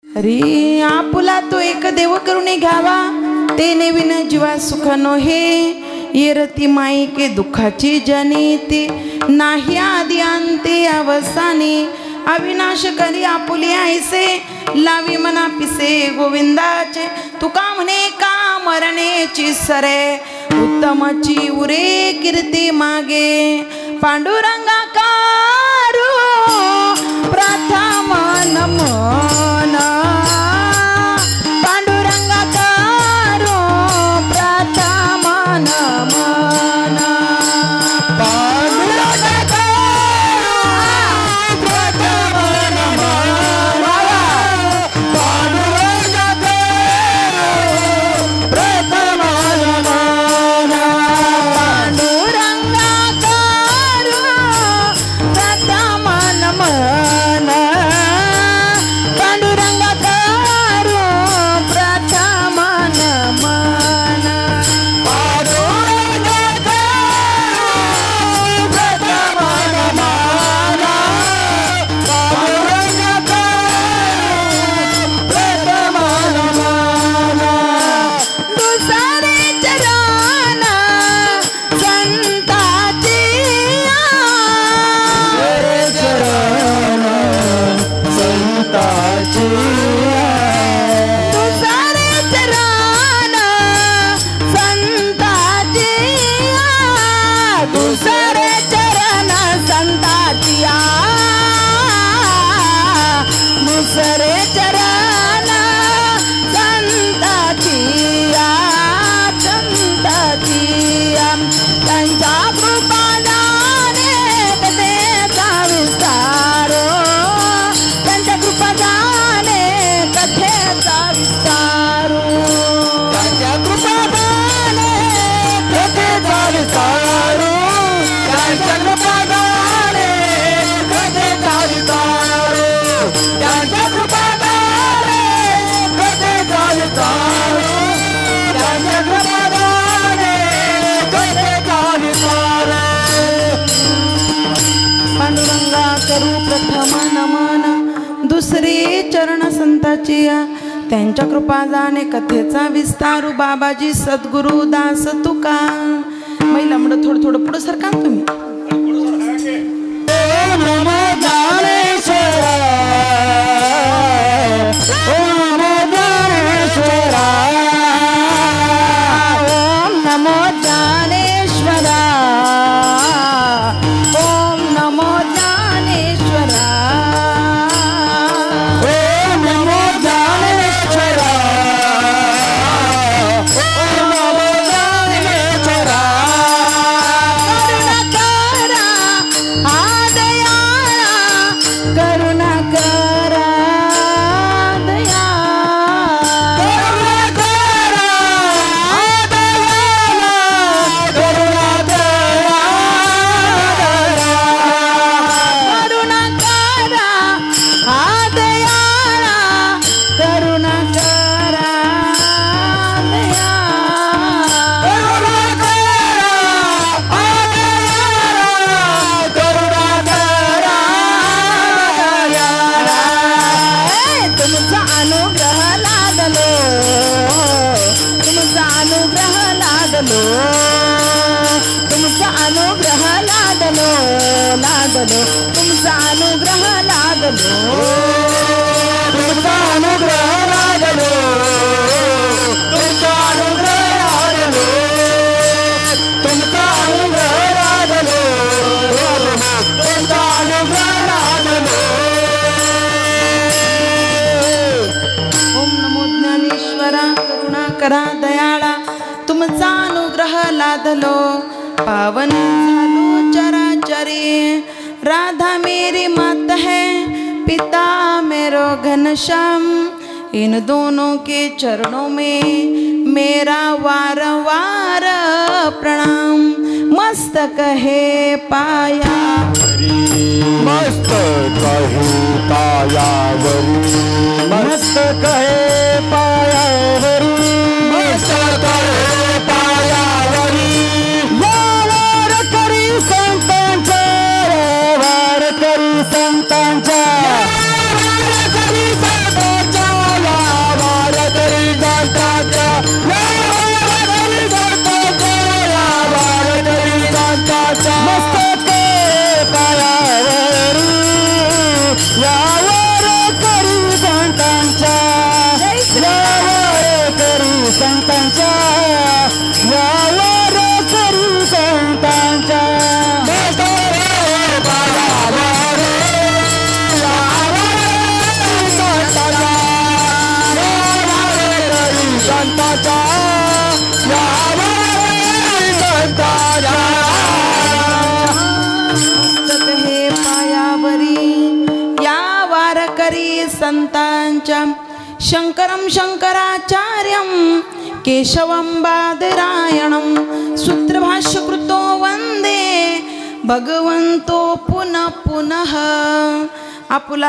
हरी आपुला तो एक देव करुणे घ्यावा ते नेविन जीवा सुख नोहे येरती माई के दुःखाची जनिती नाही आदि अंते अवसानी अविनाश करी आपुले ऐसे लावी मना पिसे गोविंदाचे तुका म्हणे का मरणेची सरे उत्तमची उरे कीर्ती मागे पांडुरंगा कारू प्रथम नमन पांडुरंगा कारू प्रथम नमन पांडुरंगा कारू प्रथम नमन पांडुरंगा कारू प्रथम नमन पांडुरंगा कारू प्रथम नमन पांडुरंगा कारू प्रथम नमन पांडुरंगा कारू प्रथम नमन पांडुरंगा कारू प्रथम नमन दुसरे चरण संताची दुसरे चरण संताची दुसरे चरण संताची दुसरे चरण संताची संताची त्यांच्या कृपादाने कथेचा विस्तार त्यांच्या कृपादाने कथेचा विस्तार त्यांच्या कृपादाने कथेचा विस्तार त्यांच्या कृपादाने कथेचा विस्तार त्यांच्या कृपादाने कथेचा विस्तार त्यांच्या कृपादाने कथेचा विस्तार पांडुरंगा करू प्रथम नमन दुसरे चरण संताची त्यांच्या कृपा जाणे कथेचा विस्तारू बाबाजी सद्गुरु दास तुका महिला म्हणत थोडं थोडं पुढं सरका तुम्ही ओम नमो ज्ञानेश्वरा ओम नमो ज्ञानेश्वरा ओम नमो ज्ञानेश्वरा ओम नमो ज्ञानेश्वरा ओम नमो ज्ञानेश्वरा करुणा करा दया करुणा करा दया करुणा करा करुणा करा दया करुणा करा दया करुणा करा तुमचा अनुग्रह लादलो तुमचा अनुग्रह लादलो तुमचा अनुग्रह लादलो लादलो तुमचा अनुग्रह लादलो तुमचा अनुग्रह लादलो तुमचा अनुग्रह लादलो तुमचा अनुग्रह लादलो तुमचा अनुग्रह लादलो ओम नमो ज्ञानेश्वरा करुणा करा दयाळा तुमचा अनुग्रह लादलो पावन झालो चराचरी राधा मेरी मात है पिता मेरो घनश्याम इन दोनों के चरणों में मेरा वार वार प्रणाम मस्तक है पाया मस्तक है पायावरी मस्तक है पायावरी मस्तक है पायावरी वार करी संतांचा वार करी संतांचा वार करी संतांचा विचार करी संतांच्या शंकरं शंकराचार्यं केशवं बादरायणं सूत्रभाष्यकृतो वंदे भगवंतो पुनः पुनः. आपुला